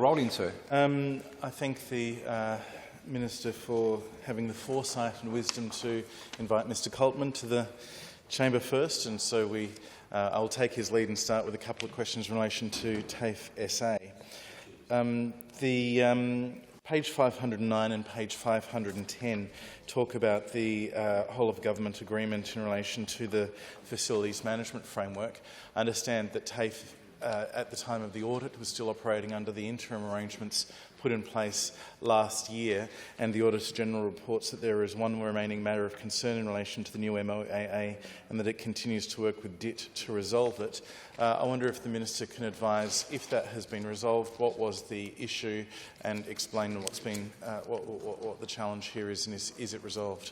rolling, sir. I thank the Minister for having the foresight and wisdom to invite Mr Coltman to the chamber first, and so I will take his lead and start with a couple of questions in relation to TAFE SA. Page 509 and page 510 talk about the whole-of-government agreement in relation to the facilities management framework. I understand that TAFE, at the time of the audit, was still operating under the interim arrangements put in place last year, and the Auditor General reports that there is one remaining matter of concern in relation to the new MOAA and that it continues to work with DIT to resolve it. I wonder if the Minister can advise, if that has been resolved, what was the issue, and explain what's been, what the challenge here is, and is it resolved?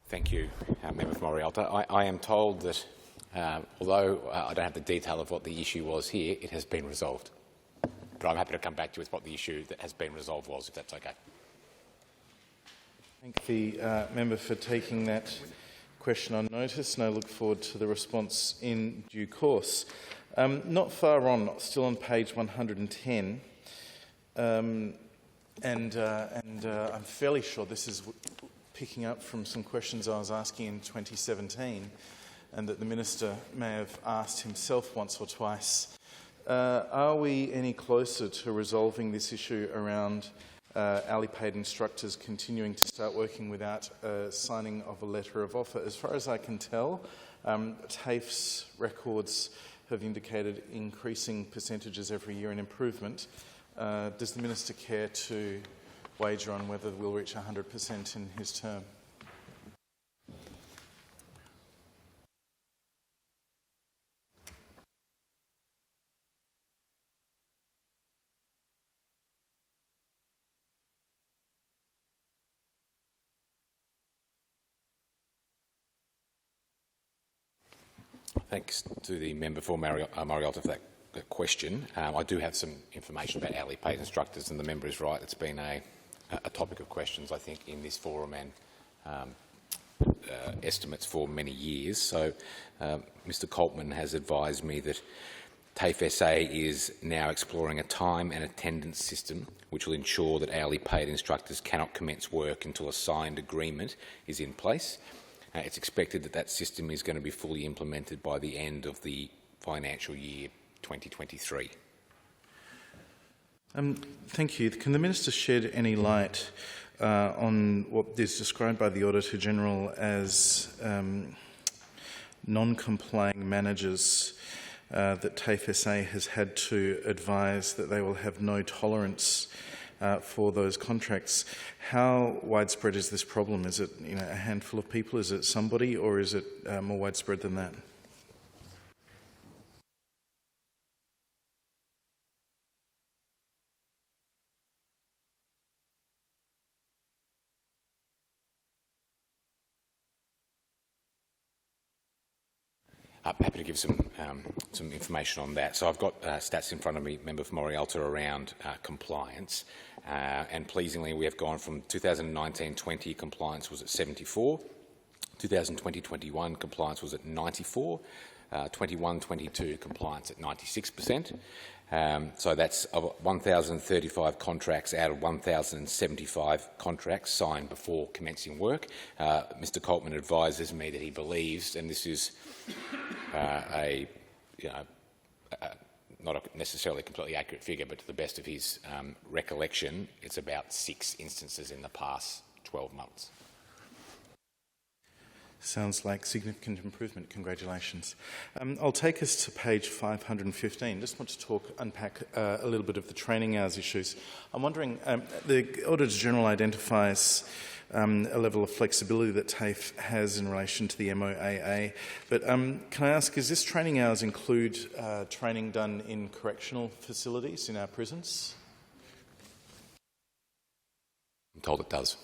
Thank you, Member for Morialta. I am told that, although I don't have the detail of what the issue was here, it has been resolved. But I'm happy to come back to you with what the issue that has been resolved was, if that's okay. Thank the member for taking that question on notice, and I look forward to the response in due course. Not far on, still on page 110, and I'm fairly sure this is picking up from some questions I was asking in 2017, and that the Minister may have asked himself once or twice. Are we any closer to resolving this issue around hourly paid instructors continuing to start working without signing of a letter of offer? As far as I can tell, TAFE's records have indicated increasing percentages every year in improvement. Does the Minister care to wager on whether we'll reach 100% in his term? Thanks to the member for Morialta for that question. I do have some information about hourly paid instructors, and the member is right. It's been a topic of questions, I think, in this forum and estimates for many years. So Mr Coltman has advised me that TAFE SA is now exploring a time and attendance system which will ensure that hourly paid instructors cannot commence work until a signed agreement is in place. It's expected that that system is going to be fully implemented by the end of the financial year 2023. Thank you. Can the Minister shed any light on what is described by the Auditor General as non-complying managers that TAFE SA has had to advise that they will have no tolerance for those contracts? How widespread is this problem? Is it a handful of people? Is it somebody, or is it more widespread than that? I'm happy to give some information on that. So I've got stats in front of me, Member for Morialta, around compliance. And pleasingly, we have gone from 2019-20 compliance was at 74, 2020-21 compliance was at 94, 21-22 compliance at 96%. So that's 1,035 contracts out of 1,075 contracts signed before commencing work. Mr Coltman advises me that he believes, and this is not a necessarily completely accurate figure, but to the best of his recollection, it's about 6 instances in the past 12 months. Sounds like significant improvement. Congratulations. I'll take us to page 515. Just want to unpack a little bit of the training hours issues. I'm wondering, the Auditor General identifies a level of flexibility that TAFE has in relation to the MOAA. But can I ask, does this training hours include training done in correctional facilities in our prisons? I'm told it does.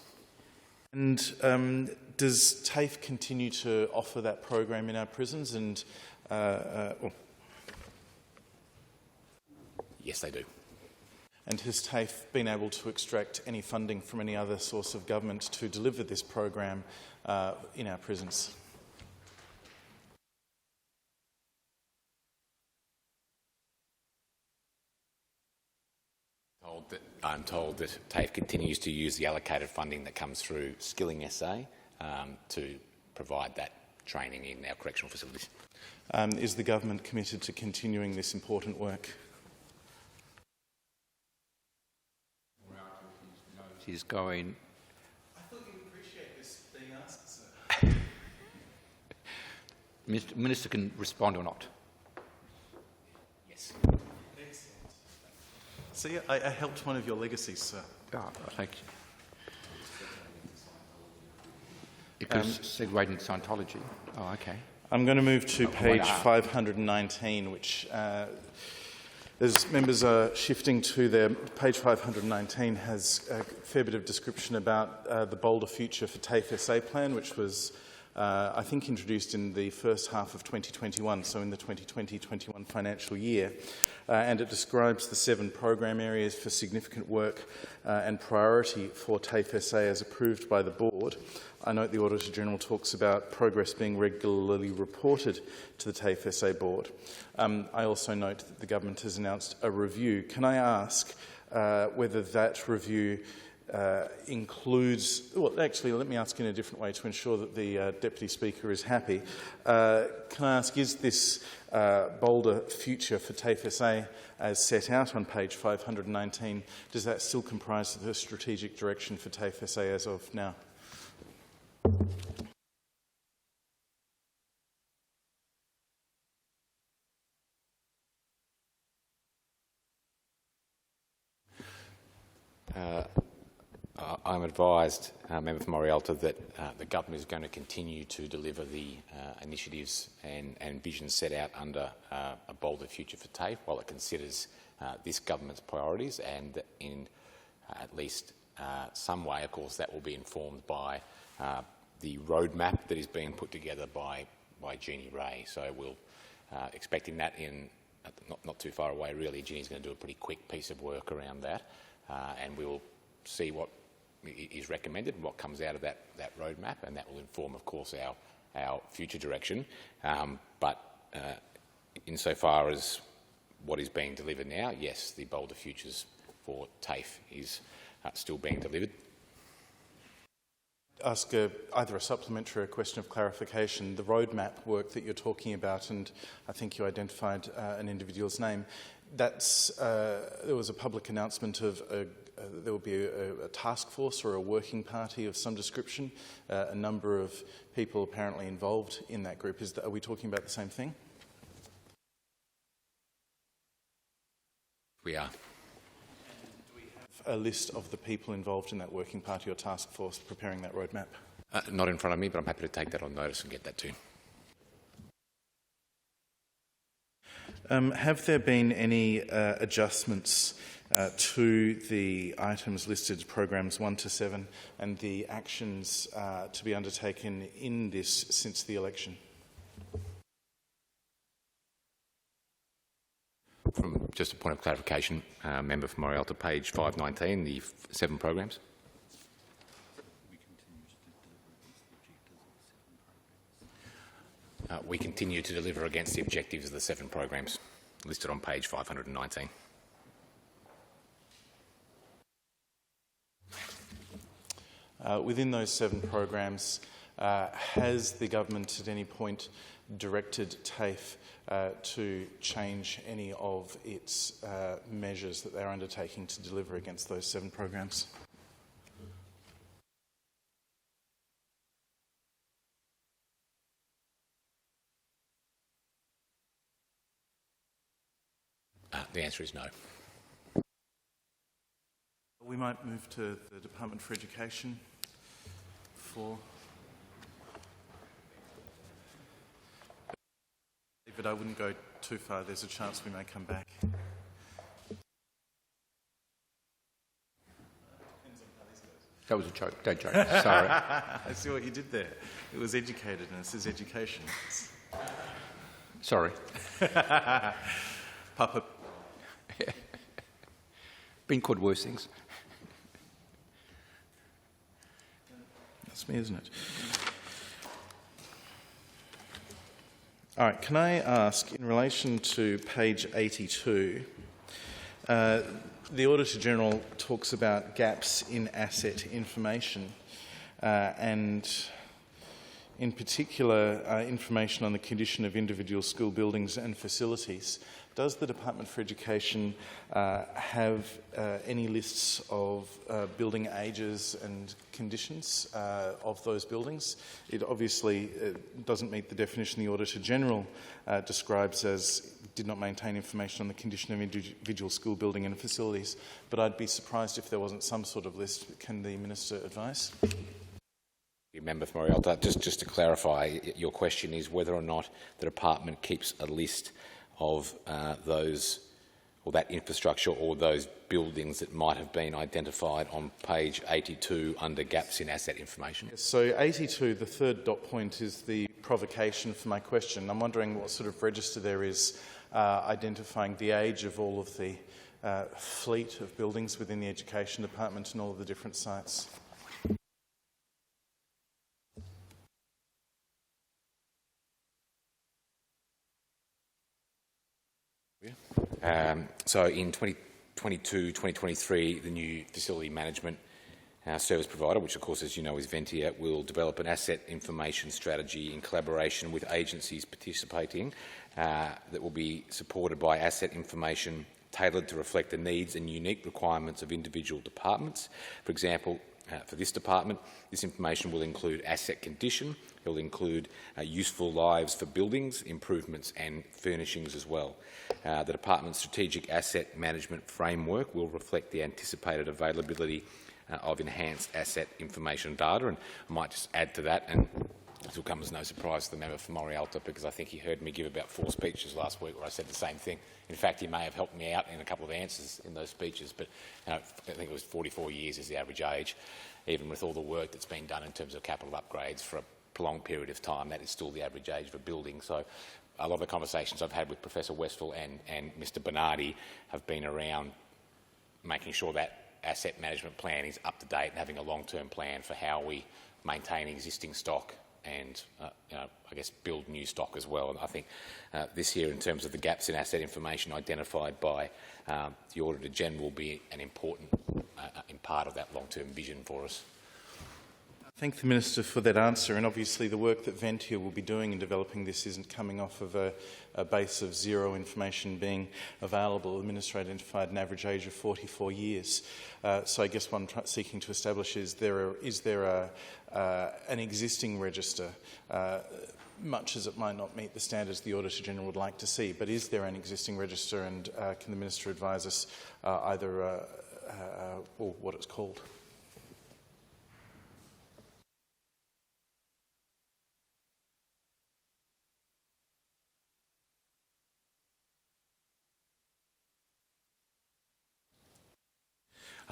And does TAFE continue to offer that program in our prisons? And yes, they do. And has TAFE been able to extract any funding from any other source of government to deliver this program in our prisons? I'm told that TAFE continues to use the allocated funding that comes through Skilling SA to provide that training in our correctional facilities. Is the government committed to continuing this important work? Is going. I thought you'd appreciate this being asked, sir. Minister can respond or not. Yes. So yeah, I helped one of your legacies, sir. Oh, thank you. It was segued into Scientology. Oh, okay. I'm going to move to page wow. 519, which, as members are shifting to their page 519, has a fair bit of description about the Bolder Future for TAFE SA plan, which was, I think, introduced in the first half of 2021, so in the 2020-21 financial year. And it describes the 7 program areas for significant work and priority for TAFE SA as approved by the board. I note the Auditor General talks about progress being regularly reported to the TAFE SA board. I also note that the government has announced a review. Can I ask whether that review includes... Well, actually, let me ask in a different way to ensure that the Deputy Speaker is happy. Can I ask, is this bolder future for TAFE SA as set out on page 519, does that still comprise the strategic direction for TAFE SA as of now? I'm advised, Member for Morialta, that the government is going to continue to deliver the initiatives and visions set out under a bolder future for TAFE while it considers this government's priorities, and in at least some way, of course, that will be informed by the roadmap that is being put together by Jeannie Ray. So we'll expecting that in not too far away, really. Jeannie's going to do a pretty quick piece of work around that, and we will see what is recommended and what comes out of that roadmap, and that will inform, of course, our future direction. But insofar as what is being delivered now, yes, the bolder futures for TAFE is still being delivered. Ask either a supplementary or a question of clarification. The roadmap work that you're talking about, and I think you identified an individual's name, that's, there was a public announcement of there will be a task force or a working party of some description, a number of people apparently involved in that group. Are we talking about the same thing? We are. Do we have a list of the people involved in that working party or task force preparing that roadmap? Not in front of me, but I'm happy to take that on notice and get that to you. Have there been any adjustments to the items listed, programs 1 to 7, and the actions to be undertaken in this since the election? From just a point of clarification, Member for Morialta, page 519, the 7 programs. We continue to deliver against the objectives of the 7 programs listed on page 519. Within those 7 programs, has the government at any point directed TAFE to change any of its measures that they're undertaking to deliver against those 7 programs? The answer is no. We might move to the Department for Education. But I wouldn't go too far. There's a chance we may come back. That was a joke. Dead joke. Sorry. I see what you did there. It was educated, and this is education. Sorry. Papa. Been called worse things. That's me, isn't it? All right, can I ask, in relation to page 82, The Auditor-General talks about gaps in asset information and in particular information on the condition of individual school buildings and facilities. Does the Department for Education have any lists of building ages and conditions of those buildings? It obviously doesn't meet the definition the Auditor-General describes as did not maintain information on the condition of individual school building and facilities, but I'd be surprised if there wasn't some sort of list. Can the Minister advise? Member for Morialta, just to clarify, your question is whether or not the department keeps a list of those, or that infrastructure or those buildings that might have been identified on page 82 under gaps in asset information. So 82, the third dot point, is the provocation for my question. I'm wondering what sort of register there is identifying the age of all of the fleet of buildings within the Education Department and all of the different sites. So in 2022-2023, the new facility management service provider, which of course, as you know, is Ventia, will develop an asset information strategy in collaboration with agencies participating that will be supported by asset information tailored to reflect the needs and unique requirements of individual departments. For example, for this department, this information will include asset condition, it will include useful lives for buildings, improvements and furnishings as well. The department's strategic asset management framework will reflect the anticipated availability of enhanced asset information data, and I might just add to that, and this will come as no surprise to the member for Morialta, because I think he heard me give about 4 speeches last week where I said the same thing. In fact, he may have helped me out in a couple of answers in those speeches, but I think it was 44 years is the average age. Even with all the work that's been done in terms of capital upgrades for a prolonged period of time, that is still the average age of a building. So a lot of the conversations I've had with Professor Westphal and Mr Bernardi have been around making sure that asset management plan is up to date and having a long-term plan for how we maintain existing stock and I guess build new stock as well. And I think this year, in terms of the gaps in asset information identified by the Auditor General, will be an important part of that long-term vision for us. Thank the Minister for that answer, and obviously the work that Ventia will be doing in developing this isn't coming off of a base of zero information being available. The Minister identified an average age of 44 years. So I guess what I'm seeking to establish is there an existing register, much as it might not meet the standards the Auditor General would like to see, but is there an existing register, and can the Minister advise us either or what it's called?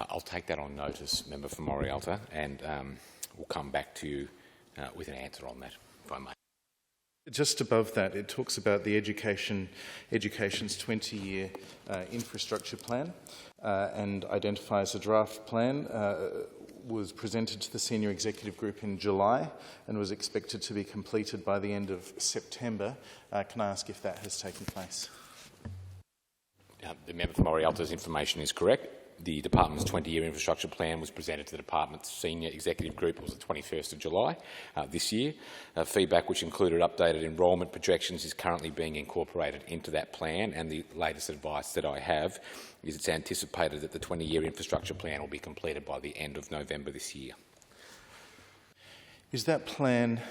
I'll take that on notice, member for Morialta, and we'll come back to you with an answer on that, if I may. Just above that, it talks about the education's 20-year infrastructure plan and identifies a draft plan was presented to the Senior Executive Group in July and was expected to be completed by the end of September. Can I ask if that has taken place? The member for Morialta's information is correct. The department's 20-year infrastructure plan was presented to the department's senior executive group. It was the 21st of July this year. Feedback, which included updated enrolment projections, is currently being incorporated into that plan, and the latest advice that I have is it's anticipated that the 20-year infrastructure plan will be completed by the end of November this year. Is that plan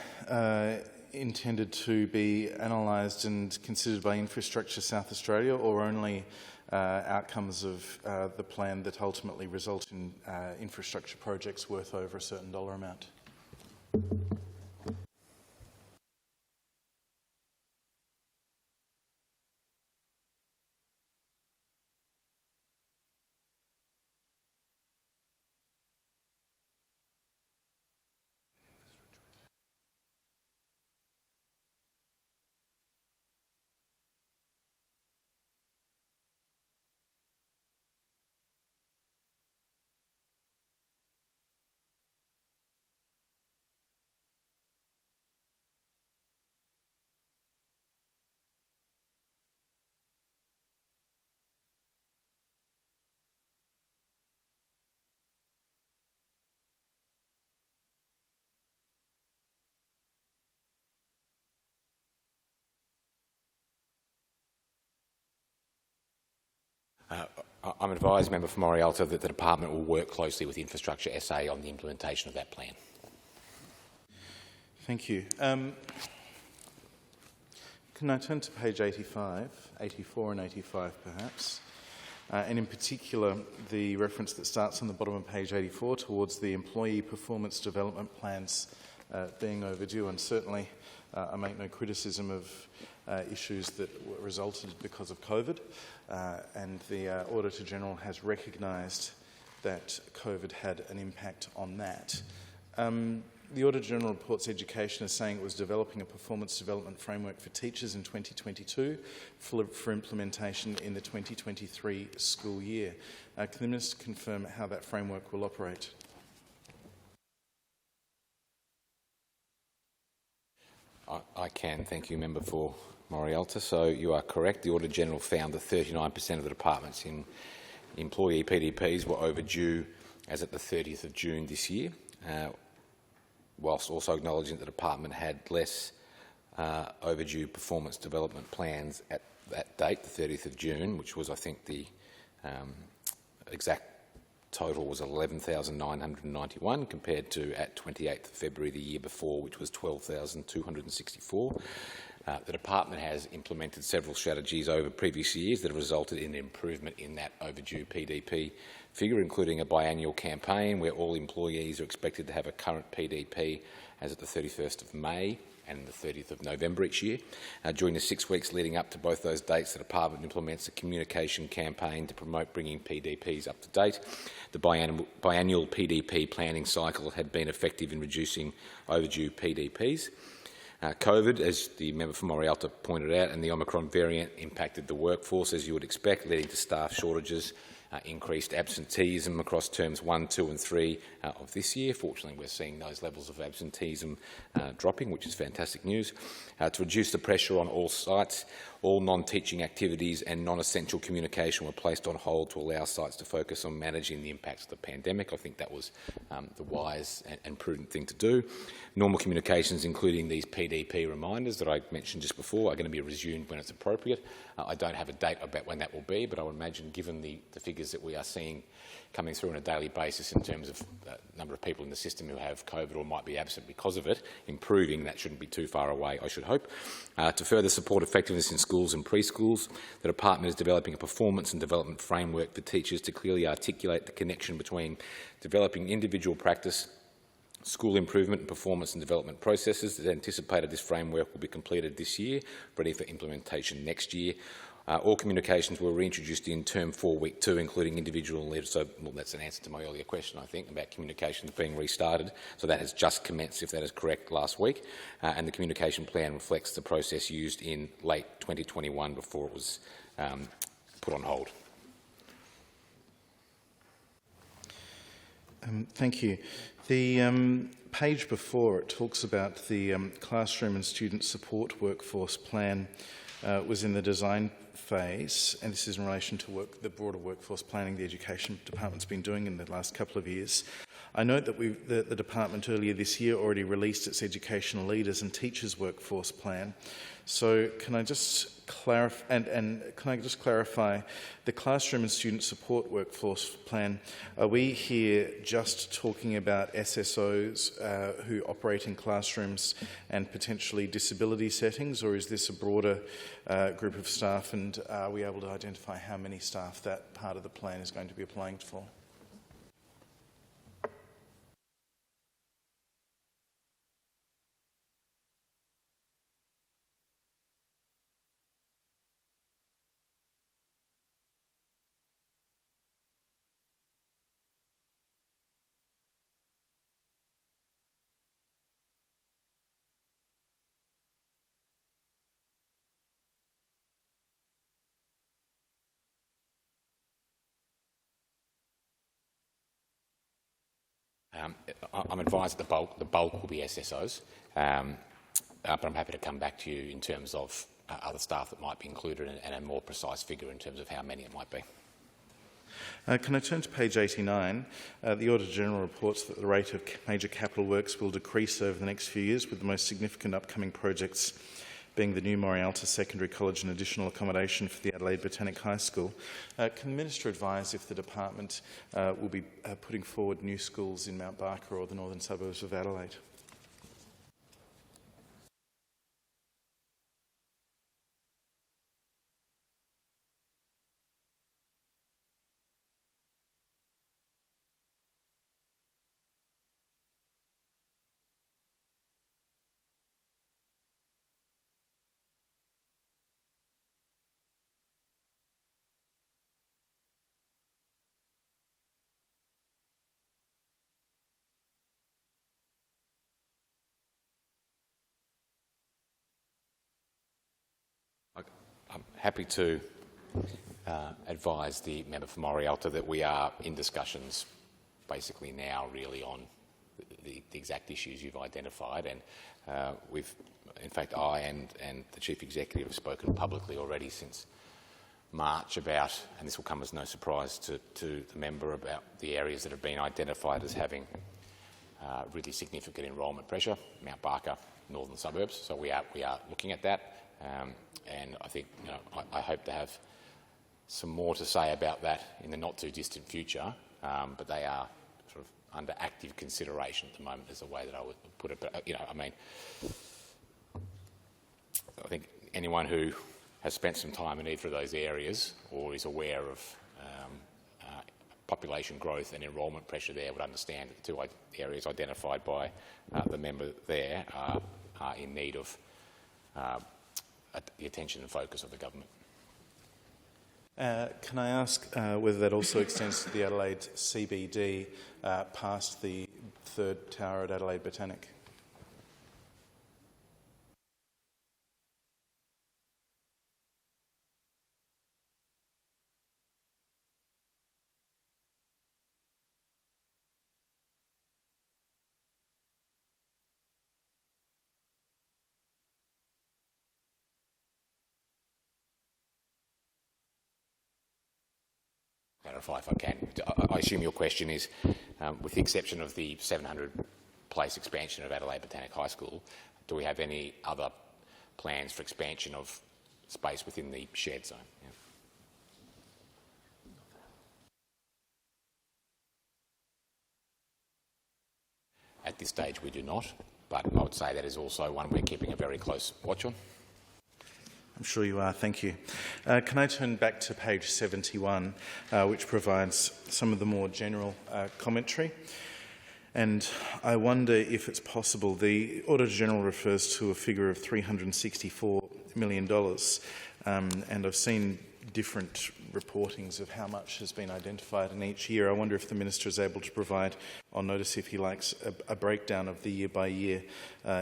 intended to be analysed and considered by Infrastructure South Australia, or only outcomes of the plan that ultimately result in infrastructure projects worth over a certain dollar amount? I'm advised, Member for Morialta, that the department will work closely with Infrastructure SA on the implementation of that plan. Thank you. Can I turn to page 85, 84 and 85 perhaps? And in particular, the reference that starts on the bottom of page 84 towards the employee performance development plans being overdue. And certainly I make no criticism of issues that were resulted because of COVID. And the Auditor General has recognised that COVID had an impact on that. The Auditor General reports Education as saying it was developing a performance development framework for teachers in 2022 for implementation in the 2023 school year. Can the Minister confirm how that framework will operate? I can, thank you, Member for Morialta. So you are correct. The Auditor General found that 39% of the departments in employee PDPs were overdue as at the 30th of June this year, whilst also acknowledging that the department had less overdue performance development plans at that date, the 30th of June, which was, I think, the exact total was 11,991 compared to at 28th of February the year before, which was 12,264. The department has implemented several strategies over previous years that have resulted in an improvement in that overdue PDP figure, including a biannual campaign where all employees are expected to have a current PDP as at the 31st of May and the 30th of November each year. During the 6 weeks leading up to both those dates, the department implements a communication campaign to promote bringing PDPs up to date. The biannual PDP planning cycle had been effective in reducing overdue PDPs. COVID, as the member for Morialta pointed out, and the Omicron variant impacted the workforce, as you would expect, leading to staff shortages, increased absenteeism across terms 1, 2 and 3 of this year. Fortunately, we're seeing those levels of absenteeism dropping, which is fantastic news. To reduce the pressure on all sites, all non-teaching activities and non-essential communication were placed on hold to allow sites to focus on managing the impacts of the pandemic. I think that was the wise and prudent thing to do. Normal communications, including these PDP reminders that I mentioned just before, are going to be resumed when it's appropriate. I don't have a date about when that will be, but I would imagine, given the figures that we are seeing coming through on a daily basis in terms of the number of people in the system who have COVID or might be absent because of it, improving, that shouldn't be too far away, I should hope. To further support effectiveness in schools and preschools, the department is developing a performance and development framework for teachers to clearly articulate the connection between developing individual practice, school improvement and performance and development processes. It's anticipated this framework will be completed this year, ready for implementation next year. All communications were reintroduced in Term 4, Week 2, including individual leaders. So, well, that's an answer to my earlier question, I think, about communications being restarted. So that has just commenced, if that is correct, last week. And the communication plan reflects the process used in late 2021 before it was put on hold. Thank you. The page before, it talks about the classroom and student support workforce plan was in the design phase, and this is in relation to the broader workforce planning the Education Department's been doing in the last couple of years. I note that the department earlier this year already released its educational leaders and teachers workforce plan. So can I just clarify, and can I just clarify the classroom and student support workforce plan? Are we here just talking about SSOs who operate in classrooms and potentially disability settings, or is this a broader group of staff, and are we able to identify how many staff that part of the plan is going to be applying for? I'm advised the bulk will be SSOs, but I'm happy to come back to you in terms of other staff that might be included and a more precise figure in terms of how many it might be. Can I turn to page 89? The Auditor General reports that the rate of major capital works will decrease over the next few years, with the most significant upcoming projects being the new Morialta Secondary College and additional accommodation for the Adelaide Botanic High School. Can the Minister advise if the department will be putting forward new schools in Mount Barker or the northern suburbs of Adelaide? I'm happy to advise the member for Morialta that we are in discussions basically now really on the exact issues you've identified, and in fact, I and the Chief Executive have spoken publicly already since March about, and this will come as no surprise to the member, about the areas that have been identified as having really significant enrolment pressure, Mount Barker, northern suburbs. So we are looking at that. And I think, I hope to have some more to say about that in the not too distant future, but they are sort of under active consideration at the moment, is the way that I would put it. But, I think anyone who has spent some time in either of those areas or is aware of population growth and enrolment pressure there would understand that the two areas identified by the member there are in need of the attention and focus of the government. Can I ask whether that also extends to the Adelaide CBD past the third tower at Adelaide Botanic? Clarify if I can. I assume your question is, with the exception of the 700-place expansion of Adelaide Botanic High School, do we have any other plans for expansion of space within the shared zone? Yeah. At this stage we do not, but I would say that is also one we're keeping a very close watch on. I'm sure you are, thank you. Can I turn back to page 71, which provides some of the more general commentary? And I wonder if it's possible, the Auditor General refers to a figure of $364 million, and I've seen different reportings of how much has been identified in each year. I wonder if the Minister is able to provide, I'll notice if he likes, a breakdown of the year-by-year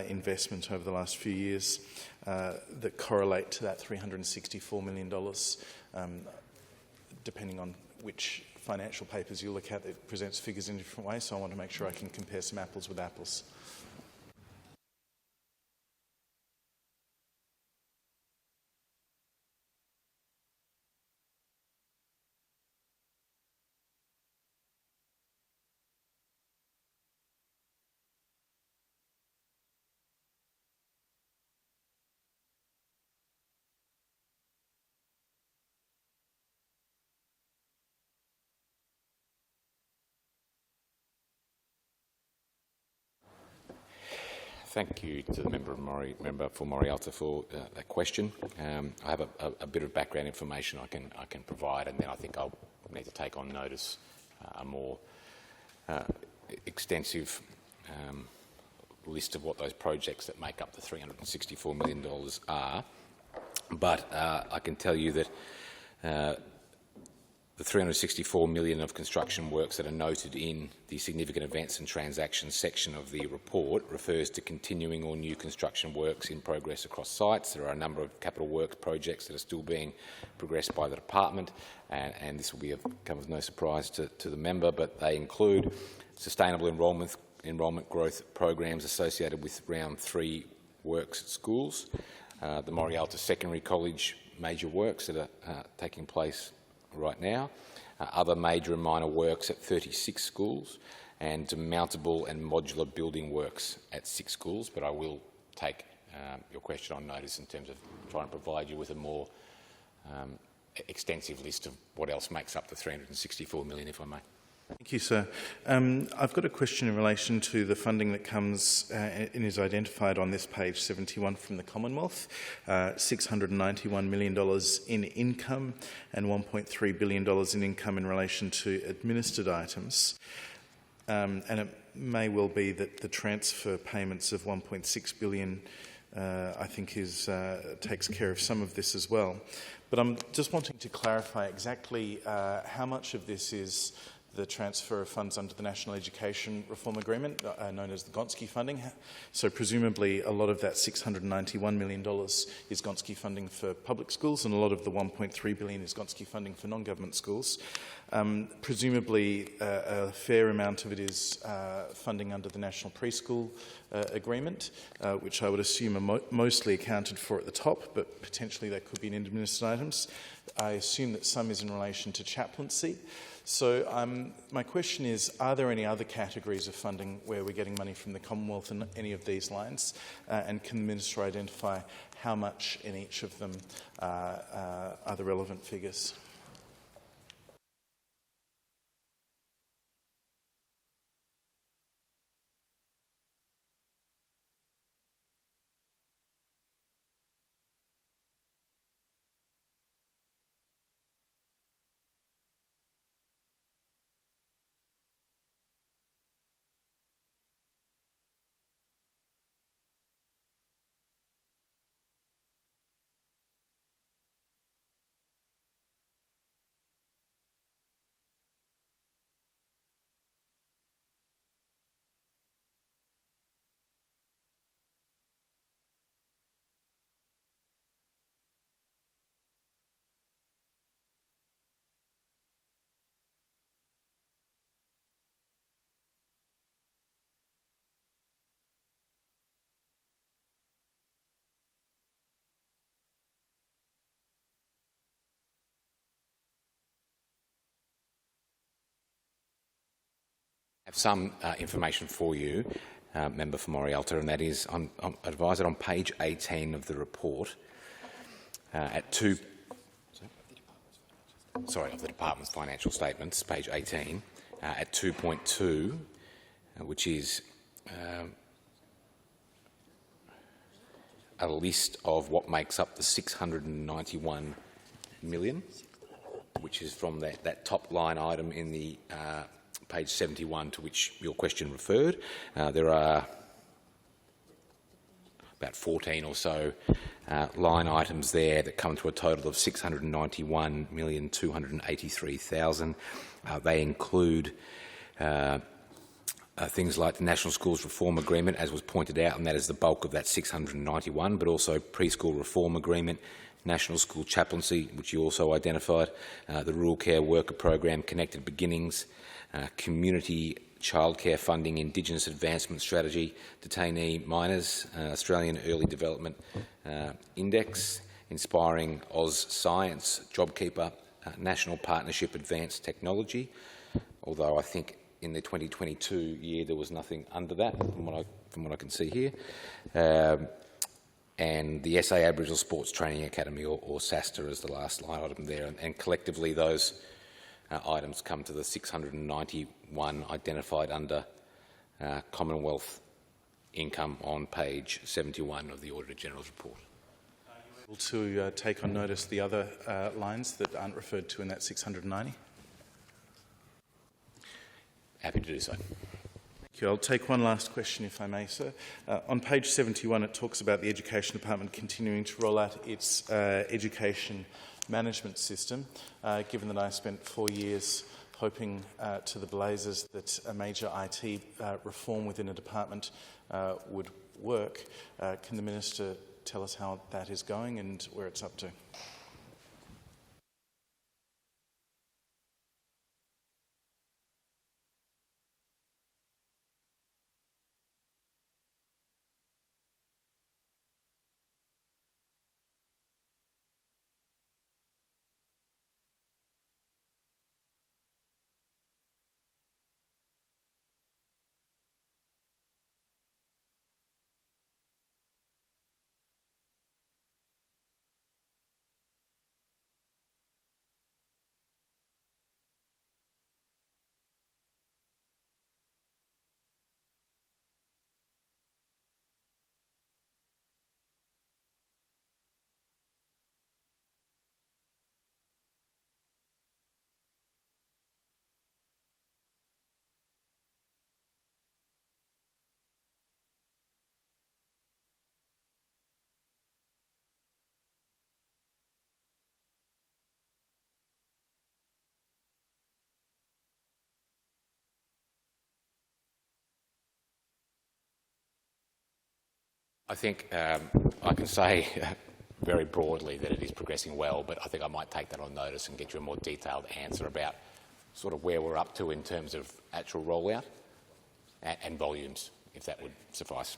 investment over the last few years that correlate to that $364 million, depending on which financial papers you look at. It presents figures in different ways, so I want to make sure I can compare some apples with apples. Thank you to the member for Morialta for that question. I have a bit of background information I can provide, and then I think I'll need to take on notice a more extensive list of what those projects that make up the $364 million are. But I can tell you that the $364 million of construction works that are noted in the significant events and transactions section of the report refers to continuing or new construction works in progress across sites. There are a number of capital works projects that are still being progressed by the department, and this will come as no surprise to the member, but they include sustainable enrolment growth programs associated with round 3 works at schools, the Morialta Secondary College major works that are taking place right now, other major and minor works at 36 schools, and mountable and modular building works at 6 schools. But I will take your question on notice in terms of trying to provide you with a more extensive list of what else makes up the 364 million, if I may. Thank you, sir. I've got a question in relation to the funding that comes and is identified on this page 71 from the Commonwealth, $691 million in income and $1.3 billion in income in relation to administered items. And it may well be that the transfer payments of $1.6 billion I think takes care of some of this as well. But I'm just wanting to clarify exactly how much of this is the transfer of funds under the National Education Reform Agreement, known as the Gonski funding. So presumably a lot of that $691 million is Gonski funding for public schools, and a lot of the $1.3 billion is Gonski funding for non-government schools. Presumably a fair amount of it is funding under the National Preschool Agreement, which I would assume are mostly accounted for at the top, but potentially they could be in administered items. I assume that some is in relation to chaplaincy. So my question is, are there any other categories of funding where we're getting money from the Commonwealth in any of these lines? And can the Minister identify how much in each of them are the relevant figures? I have some information for you, Member for Morialta, and that is, I'm advised that on page 18 of the report, of the Department's financial statements, page 18, at 2.2, which is a list of what makes up the 691 million, which is from that top line item in the page 71 to which your question referred. There are about 14 or so line items there that come to a total of 691,283,000. They include things like the National Schools Reform Agreement, as was pointed out, and that is the bulk of that 691, but also Preschool Reform Agreement, National School Chaplaincy, which you also identified, the Rural Care Worker Program, Connected Beginnings, Community Childcare Funding, Indigenous Advancement Strategy, Detainee Minors, Australian Early Development Index, Inspiring Oz Science, JobKeeper, National Partnership Advanced Technology, although I think in the 2022 year there was nothing under that from what I can see here, and the SA Aboriginal Sports Training Academy, or SASTA, as the last line item there, and collectively those items come to the 691 identified under Commonwealth income on page 71 of the Auditor General's report. Are you able to take on notice the other lines that aren't referred to in that 690? Happy to do so. Thank you. I'll take one last question, if I may, sir. On page 71, it talks about the Education Department continuing to roll out its education management system, given that I spent 4 years hoping to the blazes that a major IT reform within a department would work. Can the Minister tell us how that is going and where it's up to? I think I can say very broadly that it is progressing well, but I think I might take that on notice and get you a more detailed answer about sort of where we're up to in terms of actual rollout and volumes, if that would suffice.